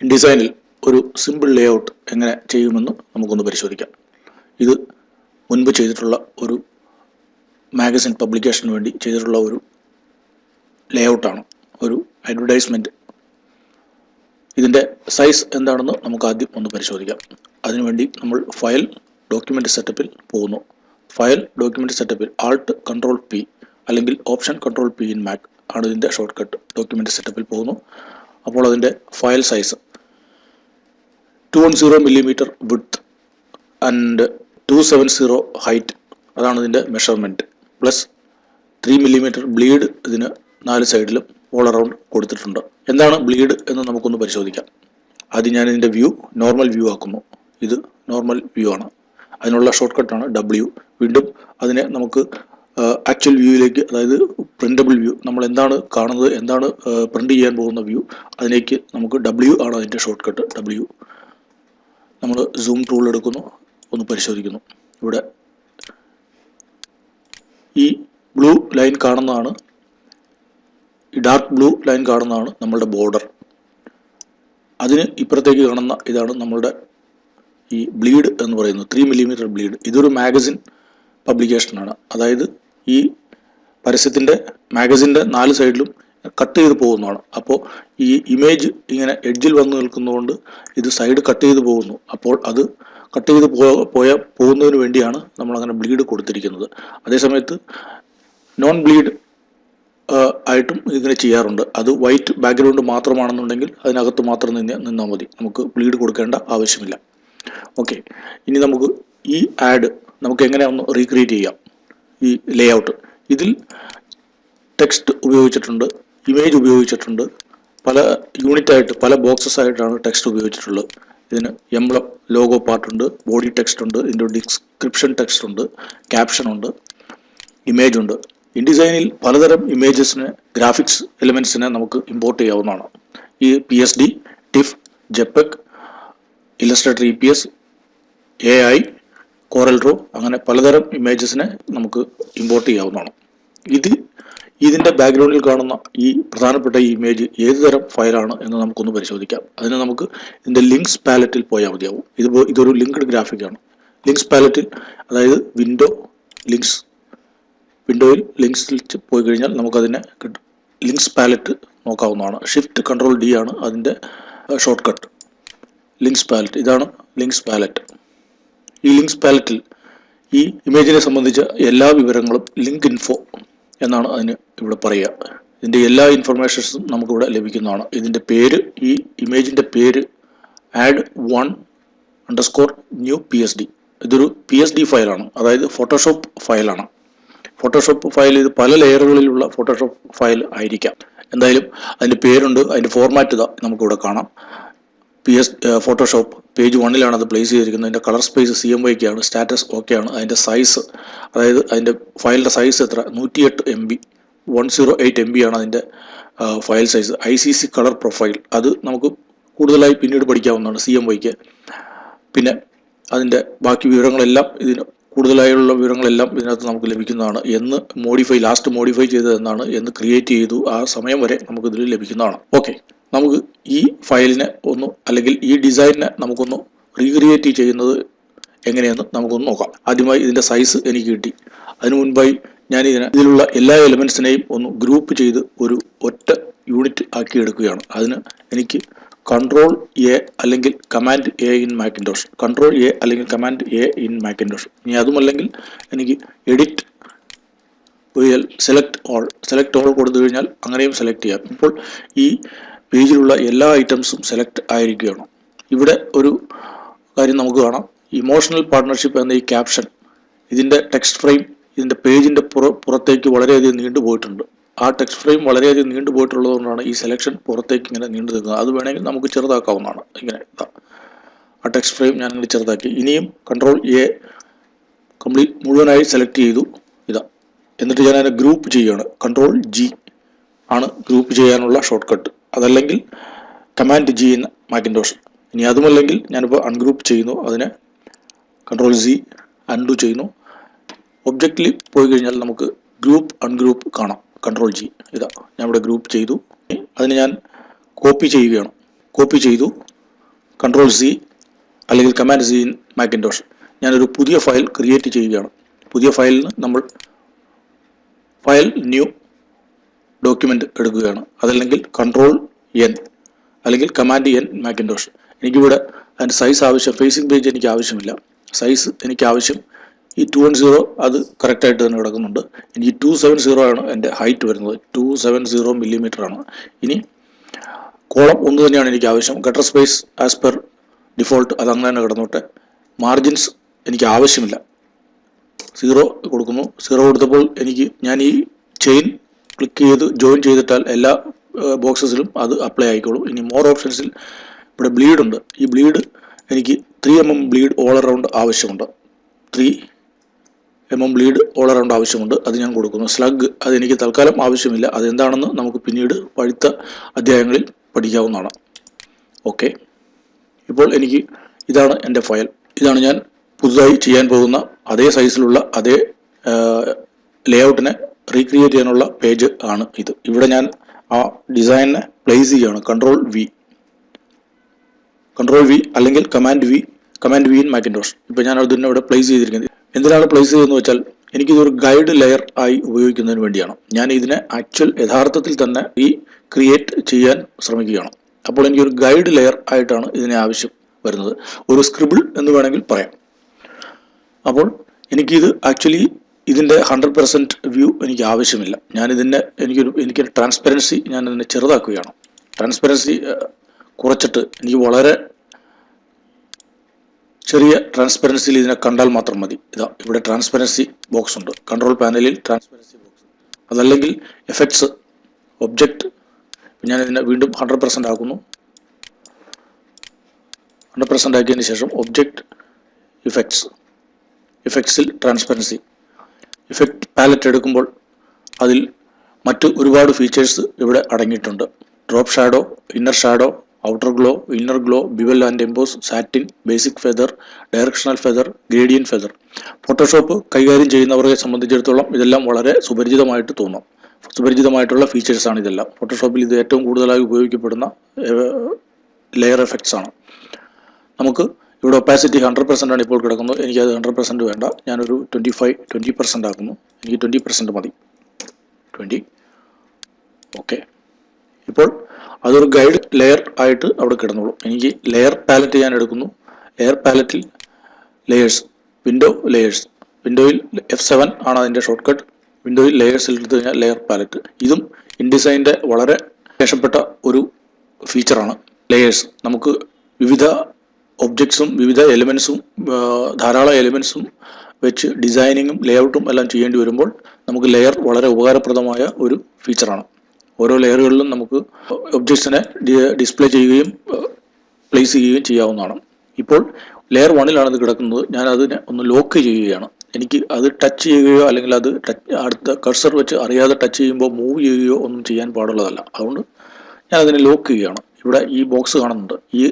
ഇൻഡിസൈനിൽ ഒരു simple layout എങ്ങനെ ചെയ്യുമെന്ന് നമുക്കൊന്ന് പരിശോധിക്കാം. ഇത് മുൻപ് ചെയ്തിട്ടുള്ള ഒരു മാഗസിൻ പബ്ലിക്കേഷന് വേണ്ടി ചെയ്തിട്ടുള്ള ഒരു ലേഔട്ടാണ്, ഒരു അഡ്വർടൈസ്മെൻറ്റ്. ഇതിൻ്റെ സൈസ് എന്താണെന്ന് നമുക്ക് ആദ്യം ഒന്ന് പരിശോധിക്കാം. അതിനുവേണ്ടി നമ്മൾ ഫയൽ ഡോക്യുമെൻ്റ് സെറ്റപ്പിൽ പോകുന്നു. ഫയൽ ഡോക്യുമെൻ്റ് സെറ്റപ്പിൽ Alt Ctrl P അല്ലെങ്കിൽ option Ctrl P in Mac ആണ് ഇതിൻ്റെ ഷോർട്ട് കട്ട്. ഡോക്യുമെൻ്റ് സെറ്റപ്പിൽ പോകുന്നു. അപ്പോൾ അതിൻ്റെ file size 210 mm width and 270 height, അതാണ് ഇതിൻ്റെ മെഷർമെൻറ്റ്. പ്ലസ് 3 mm ബ്ലീഡ് ഇതിന് 4 സൈഡിലും ഓൾ അറൗണ്ട് കൊടുത്തിട്ടുണ്ട്. എന്താണ് ബ്ലീഡ് എന്ന് നമുക്കൊന്ന് പരിശോധിക്കാം. ആദ്യം ഞാൻ ഇതിൻ്റെ വ്യൂ നോർമൽ വ്യൂ ആക്കുന്നു. ഇത് നോർമൽ വ്യൂ ആണ്. അതിനുള്ള ഷോർട്ട് കട്ടാണ് W. വീണ്ടും അതിനെ നമുക്ക് ആക്ച്വൽ വ്യൂയിലേക്ക്, അതായത് പ്രിൻ്റബിൾ വ്യൂ, നമ്മൾ എന്താണ് കാണുന്നത്, എന്താണ് പ്രിൻ്റ് ചെയ്യാൻ പോകുന്ന വ്യൂ, അതിലേക്ക് നമുക്ക് W ആണ് അതിൻ്റെ ഷോർട്ട് കട്ട്. W നമ്മൾ സൂം ടൂൾ എടുക്കുന്നു, ഒന്ന് പരിശോധിക്കുന്നു. ഇവിടെ ഈ ബ്ലൂ ലൈൻ കാണുന്നതാണ്, ഈ ഡാർക്ക് ബ്ലൂ ലൈൻ കാണുന്നതാണ് നമ്മളുടെ ബോർഡർ. അതിന് ഇപ്പുറത്തേക്ക് കാണുന്ന ഇതാണ് നമ്മളുടെ ഈ ബ്ലീഡ് എന്ന് പറയുന്നത്, 3 mm ബ്ലീഡ്. ഇതൊരു മാഗസിൻ പബ്ലിക്കേഷനാണ്. അതായത് ഈ പരസ്യത്തിൻ്റെ മാഗസിൻ്റെ 4 സൈഡിലും കട്ട് ചെയ്ത് പോകുന്നതാണ്. അപ്പോൾ ഈ ഇമേജ് ഇങ്ങനെ എഡ്ജിൽ വന്ന് നിൽക്കുന്നതുകൊണ്ട് ഇത് സൈഡ് കട്ട് ചെയ്ത് പോകുന്നു. അപ്പോൾ അത് കട്ട് ചെയ്ത് പോകുന്നതിന് വേണ്ടിയാണ് നമ്മളങ്ങനെ ബ്ലീഡ് കൊടുത്തിരിക്കുന്നത്. അതേസമയത്ത് നോൺ ബ്ലീഡ് ആയിട്ടും ഇതിനെ ചെയ്യാറുണ്ട്. അത് വൈറ്റ് ബാക്ക്ഗ്രൗണ്ട് മാത്രമാണെന്നുണ്ടെങ്കിൽ അതിനകത്ത് മാത്രം നിന്നാൽ മതി, നമുക്ക് ബ്ലീഡ് കൊടുക്കേണ്ട ആവശ്യമില്ല. ഓക്കെ, ഇനി നമുക്ക് ഈ ആഡ് നമുക്ക് എങ്ങനെ ഒന്ന് റീക്രിയേറ്റ് ചെയ്യാം. ഈ ലേഔട്ട് ഇതിൽ ടെക്സ്റ്റ് ഉപയോഗിച്ചിട്ടുണ്ട്, ഇമേജ് ഉപയോഗിച്ചിട്ടുണ്ട്, പല യൂണിറ്റായിട്ട് പല ബോക്സസ് ആയിട്ടാണ് ടെക്സ്റ്റ് ഉപയോഗിച്ചിട്ടുള്ളത്. ഇതിന് എംബ്ലം ലോഗോ പാർട്ടുണ്ട്, ബോഡി ടെക്സ്റ്റ് ഉണ്ട്, ഇതിൻ്റെ ഡിസ്ക്രിപ്ഷൻ ടെക്സ്റ്റ് ഉണ്ട്, ക്യാപ്ഷൻ ഉണ്ട്, ഇമേജ് ഉണ്ട്. ഇൻഡിസൈനിൽ പലതരം ഇമേജസിന്, ഗ്രാഫിക്സ് എലിമെൻസിനെ നമുക്ക് ഇമ്പോർട്ട് ചെയ്യാവുന്നതാണ്. ഈ PSD, TIFF, JPEG, Illustrator EPS, AI, CorelDRAW, അങ്ങനെ പലതരം ഇമേജസിനെ നമുക്ക് ഇമ്പോർട്ട് ചെയ്യാവുന്നതാണ്. ഇതിൻ്റെ ബാക്ക്ഗ്രൗണ്ടിൽ കാണുന്ന ഈ പ്രധാനപ്പെട്ട ഈ ഇമേജ് ഏത് തരം ഫയലാണ് എന്ന് നമുക്കൊന്ന് പരിശോധിക്കാം. അതിന് നമുക്ക് ഇതിൻ്റെ ലിങ്ക്സ് പാലറ്റിൽ പോയാൽ മതിയാവും. ഇതൊരു ലിങ്ക്ഡ് ഗ്രാഫിക്കാണ്. ലിങ്ക്സ് പാലറ്റിൽ, അതായത് വിൻഡോയിൽ ലിങ്ക്സിൽ പോയി കഴിഞ്ഞാൽ നമുക്കതിനെ ലിങ്ക്സ് പാലറ്റ് നോക്കാവുന്നതാണ്. Shift Ctrl D ആണ് അതിൻ്റെ ഷോർട്ട് കട്ട്. ലിങ്ക്സ് പാലറ്റ്, ഇതാണ് ലിങ്ക്സ് പാലറ്റ്. ഈ ലിങ്ക്സ് പാലറ്റിൽ ഈ ഇമേജിനെ സംബന്ധിച്ച എല്ലാ വിവരങ്ങളും ലിങ്ക് ഇൻഫോ എന്നാണ് അതിന് ഇവിടെ പറയുക. ഇതിൻ്റെ എല്ലാ ഇൻഫർമേഷൻസും നമുക്കിവിടെ ലഭിക്കുന്നതാണ്. ഇതിൻ്റെ പേര്, ഈ ഇമേജിൻ്റെ പേര് add1_new PSD. ഇതൊരു PSD ഫയലാണ്, അതായത് ഫോട്ടോഷോപ്പ് ഫയലാണ്. ഫോട്ടോഷോപ്പ് ഫയൽ ഇത് പല ലെയറുകളിലുള്ള ഫോട്ടോഷോപ്പ് ഫയൽ ആയിരിക്കാം. എന്തായാലും അതിൻ്റെ പേരുണ്ട്, അതിൻ്റെ ഫോർമാറ്റ് ഇതാ നമുക്കിവിടെ കാണാം. ഫോട്ടോഷോപ്പ് പേജ് 1-ലാണ് അത് പ്ലേസ് ചെയ്തിരിക്കുന്നത്. അതിൻ്റെ കളർ സ്പേസ് CMYK ആണ്, സ്റ്റാറ്റസ് OK ആണ്. അതിൻ്റെ സൈസ്, അതായത് അതിൻ്റെ ഫയലിൻ്റെ സൈസ് എത്ര, 108 MB, 108 MB ആണ് അതിൻ്റെ file size. ICC colour profile, അത് നമുക്ക് കൂടുതലായി പിന്നീട് പഠിക്കാവുന്നതാണ്, CMYK. പിന്നെ അതിൻ്റെ ബാക്കി വിവരങ്ങളെല്ലാം, ഇതിന് കൂടുതലായുള്ള വിവരങ്ങളെല്ലാം ഇതിനകത്ത് നമുക്ക് ലഭിക്കുന്നതാണ്. ലാസ്റ്റ് മോഡിഫൈ ചെയ്തത് എന്നാണ്, എന്ന് ക്രിയേറ്റ് ചെയ്തു, ആ സമയം വരെ നമുക്കിതിൽ ലഭിക്കുന്നതാണ്. ഓക്കെ, നമുക്ക് ഈ ഫയലിനെ അല്ലെങ്കിൽ ഈ ഡിസൈനിനെ നമുക്കൊന്ന് റീക്രിയേറ്റ് ചെയ്യുന്നത് എങ്ങനെയെന്ന് നമുക്കൊന്ന് നോക്കാം. ആദ്യമായി ഇതിൻ്റെ സൈസ് എനിക്ക് കിട്ടി. അതിനു മുൻപായി ഞാൻ ഇതിലുള്ള എല്ലാ എലിമെൻസിനെയും ഒന്ന് ഗ്രൂപ്പ് ചെയ്ത് ഒരു ഒറ്റ യൂണിറ്റ് ആക്കി എടുക്കുകയാണ്. അതിന് എനിക്ക് Ctrl A അല്ലെങ്കിൽ command A in Macintosh, Ctrl A അല്ലെങ്കിൽ കമാൻഡ് A ഇൻ മാക്കിൻടോഷ്. ഇനി അതുമല്ലെങ്കിൽ എനിക്ക് എഡിറ്റ് സെലക്ട് ഓൾ കൊടുത്തു കഴിഞ്ഞാൽ അങ്ങനെയും സെലക്ട് ചെയ്യാം. ഇപ്പോൾ ഈ പേജിലുള്ള എല്ലാ ഐറ്റംസും സെലക്ട് ആയിരിക്കുകയാണ്. ഇവിടെ ഒരു കാര്യം നമുക്ക് കാണാം, ഇമോഷണൽ പാർട്ട്ണർഷിപ്പ് എന്ന ഈ ക്യാപ്ഷൻ, ഇതിൻ്റെ ടെക്സ്റ്റ് ഫ്രെയിം ഇതിൻ്റെ പേജിൻ്റെ പുറത്തേക്ക് വളരെയധികം നീണ്ടുപോയിട്ടുണ്ട്. ആ ടെക്സ്റ്റ് ഫ്രെയിം വളരെയധികം നീണ്ടുപോയിട്ടുള്ളതുകൊണ്ടാണ് ഈ സെലക്ഷൻ പുറത്തേക്ക് ഇങ്ങനെ നീണ്ടു നിൽക്കുന്നത്. അത് വേണമെങ്കിൽ നമുക്ക് ചെറുതാക്കാവുന്നതാണ്. ഇങ്ങനെ ആ ടെക്സ്റ്റ് ഫ്രെയിം ഞാൻ ഇങ്ങനെ ചെറുതാക്കി. ഇനിയും Ctrl A കംപ്ലീറ്റ് മുഴുവനായി സെലക്ട് ചെയ്തു. എന്നിട്ട് ഞാൻ അതിനെ ഗ്രൂപ്പ് ചെയ്യുകയാണ്. Ctrl G ആണ് ഗ്രൂപ്പ് ചെയ്യാനുള്ള ഷോർട്ട് കട്ട്. അതല്ലെങ്കിൽ കമാൻഡ് G ഇൻ മാക്കിൻടോഷ്. ഇനി അതുമല്ലെങ്കിൽ ഞാനിപ്പോൾ അൺഗ്രൂപ്പ് ചെയ്യുന്നു. അതിനെ Ctrl Z അൺഡു ചെയ്യുന്നു. ഒബ്ജക്റ്റിൽ പോയി കഴിഞ്ഞാൽ നമുക്ക് ഗ്രൂപ്പ് അൺഗ്രൂപ്പ് കാണാം. Ctrl G, ഞാൻ ഇവിടെ ഗ്രൂപ്പ് ചെയ്തു. അതിന് ഞാൻ കോപ്പി ചെയ്യുകയാണ്. കോപ്പി ചെയ്തു. Ctrl+C അല്ലെങ്കിൽ Command+C ഇൻ മാക്കിൻടോഷ്. ഞാനൊരു പുതിയ ഫയൽ ക്രിയേറ്റ് ചെയ്യുകയാണ്. പുതിയ ഫയലിന് നമ്മൾ ഫയൽ ന്യൂ ഡോക്യുമെന്റ് എടുക്കുകയാണ്. അതല്ലെങ്കിൽ Ctrl+N അല്ലെങ്കിൽ Command+N മാക്കിൻടോഷ്. എനിക്കിവിടെ അതിൻ്റെ സൈസ് ആവശ്യം, ഫേസിംഗ് പേജ് എനിക്ക് ആവശ്യമില്ല. സൈസ് എനിക്ക് ആവശ്യം ഈ 210 അത് കറക്റ്റായിട്ട് തന്നെ കിടക്കുന്നുണ്ട്. എനിക്ക് 270 ആണ് എൻ്റെ ഹൈറ്റ് വരുന്നത്. 270 mm ആണ്. ഇനി കോളം ഒന്ന് തന്നെയാണ് എനിക്ക് ആവശ്യം. Gutter space as per default അത് അങ്ങനെ തന്നെ കിടന്നോട്ടെ. മാർജിൻസ് എനിക്ക് ആവശ്യമില്ല. 0 കൊടുക്കുന്നു. 0 കൊടുത്തപ്പോൾ ഞാൻ ഈ ചെയിൻ ക്ലിക്ക് ചെയ്ത് ജോയിൻ ചെയ്തിട്ടാൽ എല്ലാ ബോക്സസിലും അത് അപ്ലൈ ആയിക്കോളും. ഇനി മോർ ഓപ്ഷൻസിൽ ഇവിടെ ബ്ലീഡ് ഉണ്ട്. ഈ ബ്ലീഡ് എനിക്ക് 3 mm ബ്ലീഡ് ഓൾ അറൗണ്ട് ആവശ്യമുണ്ട്. 3 mm ബ്ലീഡ് ഓൾ അറൗണ്ട് ആവശ്യമുണ്ട്. അത് ഞാൻ കൊടുക്കുന്നു. സ്ലഗ് അത് എനിക്ക് തൽക്കാലം ആവശ്യമില്ല. അതെന്താണെന്ന് നമുക്ക് പിന്നീട് അടുത്ത അധ്യായങ്ങളിൽ പഠിക്കാവുന്നതാണ്. ഓക്കെ, ഇപ്പോൾ എനിക്ക് ഇതാണ് എൻ്റെ ഫയൽ. ഇതാണ് ഞാൻ പുതുതായി ചെയ്യാൻ പോകുന്ന അതേ സൈസിലുള്ള അതേ ലേഔട്ടിനെ റീക്രിയേറ്റ് ചെയ്യാനുള്ള പേജ് ആണ് ഇത്. ഇവിടെ ഞാൻ ആ ഡിസൈനിനെ പ്ലേസ് ചെയ്യുകയാണ്. Ctrl+V അല്ലെങ്കിൽ Command+V ഇൻ മാക്കിൻടോഷ്. ഇപ്പോൾ ഞാൻ അതിനെ ഇവിടെ പ്ലേസ് ചെയ്തിരിക്കുന്നത്. എന്തിനാണ് പ്ലേസ് ചെയ്തതെന്ന് വെച്ചാൽ എനിക്കിതൊരു ഗൈഡ് ലെയർ ആയി ഉപയോഗിക്കുന്നതിന് വേണ്ടിയാണ്. ഞാൻ ഇതിനെ യഥാർത്ഥത്തിൽ തന്നെ ക്രിയേറ്റ് ചെയ്യാൻ ശ്രമിക്കുകയാണ്. അപ്പോൾ എനിക്കൊരു ഗൈഡ് ലെയർ ആയിട്ടാണ് ഇതിനെ ആവശ്യം വരുന്നത്. ഒരു സ്ക്രിബിൾ എന്ന് വേണമെങ്കിൽ പറയാം. അപ്പോൾ എനിക്കിത് ഇതിൻ്റെ 100% വ്യൂ എനിക്ക് ആവശ്യമില്ല. എനിക്കൊരു ട്രാൻസ്പെറൻസി ഞാൻ ഇതിനെ ചെറുതാക്കുകയാണ്. ട്രാൻസ്പെറൻസി കുറച്ചിട്ട് എനിക്ക് വളരെ ചെറിയ ട്രാൻസ്പെറൻസിയിൽ ഇതിനെ കണ്ടാൽ മാത്രം മതി. ഇവിടെ ട്രാൻസ്പെറൻസി ബോക്സ് ഉണ്ട്. കൺട്രോൾ പാനലിൽ ട്രാൻസ്പെറൻസി ബോക്സ്. അതല്ലെങ്കിൽ എഫക്ട്സ്, ഒബ്ജക്റ്റ്. ഞാൻ ഇതിനെ വീണ്ടും 100% ആക്കുന്നു. 100% ആക്കിയതിന് ശേഷം ഒബ്ജക്റ്റ്, ഇഫക്ട്സിൽ ട്രാൻസ്പെറൻസി. ഇഫക്റ്റ് പാലറ്റ് എടുക്കുമ്പോൾ അതിൽ മറ്റ് ഒരുപാട് ഫീച്ചേഴ്സ് ഇവിടെ അടങ്ങിയിട്ടുണ്ട്. Drop shadow, inner shadow, outer glow, inner glow, bevel and emboss, satin, basic feather, directional feather, gradient feather. Photoshop കൈകാര്യം ചെയ്യുന്നവരെ സംബന്ധിച്ചിടത്തോളം ഇതെല്ലാം വളരെ സുപരിചിതമായിട്ട് തോന്നും. സുപരിചിതമായിട്ടുള്ള ഫീച്ചേഴ്സാണ് ഇതെല്ലാം. ഫോട്ടോഷോപ്പിൽ ഇത് ഏറ്റവും കൂടുതലായി ഉപയോഗിക്കപ്പെടുന്ന ലെയർ എഫക്ട്സ് ആണ്. നമുക്ക് ഇവിടെ ഒപ്പാസിറ്റി 100% ആണ് ഇപ്പോൾ കിടക്കുന്നത്. എനിക്കത് 100% വേണ്ട. ഞാനൊരു 20% ആക്കുന്നു. എനിക്ക് 20% മതി. 20. ഓക്കെ, ഇപ്പോൾ അതൊരു ഗൈഡ് ലെയർ ആയിട്ട് അവിടെ കിടന്നോളൂ. എനിക്ക് ലെയർ പാലറ്റ് ഞാൻ എടുക്കുന്നു. ലെയർ പാലറ്റിൽ ലെയേഴ്സ്, ലെയേഴ്സ്, വിൻഡോയിൽ F7 ആണ് അതിൻ്റെ ഷോർട്ട് കട്ട്. വിൻഡോയിൽ ലെയേഴ്സിൽ എടുത്തു കഴിഞ്ഞാൽ ലെയർ പാലറ്റ്. ഇതും ഇൻഡിസൈൻ്റെ വളരെ വിശേഷപ്പെട്ട ഒരു ഫീച്ചറാണ്. ലെയേഴ്സ് നമുക്ക് വിവിധ ഒബ്ജക്ട്സും വിവിധ എലിമെൻസും ധാരാളം എലിമെൻസും വെച്ച് ഡിസൈനിങ്ങും ലേഔട്ടും എല്ലാം ചെയ്യേണ്ടി വരുമ്പോൾ നമുക്ക് ലെയർ വളരെ ഉപകാരപ്രദമായ ഒരു ഫീച്ചറാണ്. ഓരോ ലെയറുകളിലും നമുക്ക് ഒബ്ജക്ട്സിനെ ഡിസ്പ്ലേ ചെയ്യുകയും പ്ലേസ് ചെയ്യുകയും ചെയ്യാവുന്നതാണ്. ഇപ്പോൾ ലെയർ 1-ലാണ് ഇത് കിടക്കുന്നത്. ഞാൻ അതിനെ ഒന്ന് ലോക്ക് ചെയ്യുകയാണ്. എനിക്ക് അത് ടച്ച് ചെയ്യുകയോ അല്ലെങ്കിൽ അത് അടുത്ത കഴ്സർ വെച്ച് അറിയാതെ ടച്ച് ചെയ്യുമ്പോൾ മൂവ് ചെയ്യുകയോ ഒന്നും ചെയ്യാൻ പാടുള്ളതല്ല. അതുകൊണ്ട് ഞാൻ അതിനെ ലോക്ക് ചെയ്യുകയാണ്. ഇവിടെ ഈ ബോക്സ് കാണുന്നുണ്ട്. ഈ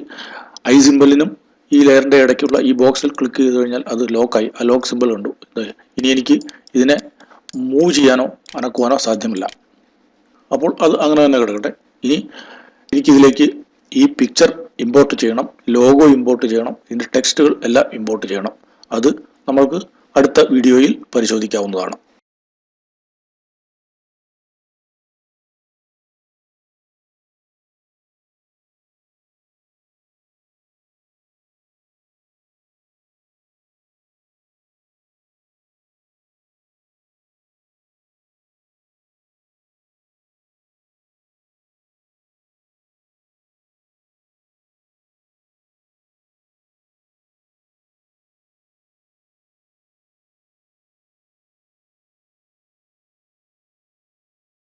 ഐ സിമ്പലിനും ഈ ലെയറിൻ്റെ ഇടയ്ക്കുള്ള ഈ ബോക്സിൽ ക്ലിക്ക് ചെയ്ത് കഴിഞ്ഞാൽ അത് ലോക്കായി. ആ ലോക്ക് സിമ്പിൾ ഉണ്ട്. ഇനി എനിക്ക് ഇതിനെ മൂവ് ചെയ്യാനോ അനക്കുവാനോ സാധ്യമല്ല. അപ്പോൾ അത് അങ്ങനെ തന്നെ കിടക്കട്ടെ. ഇനി എനിക്കിതിലേക്ക് ഈ പിക്ചർ ഇമ്പോർട്ട് ചെയ്യണം, ലോഗോ ഇമ്പോർട്ട് ചെയ്യണം, ഇതിൻ്റെ ടെക്സ്റ്റുകൾ എല്ലാം ഇമ്പോർട്ട് ചെയ്യണം. അത് നമ്മൾക്ക് അടുത്ത വീഡിയോയിൽ പരിശോധിക്കാവുന്നതാണ്.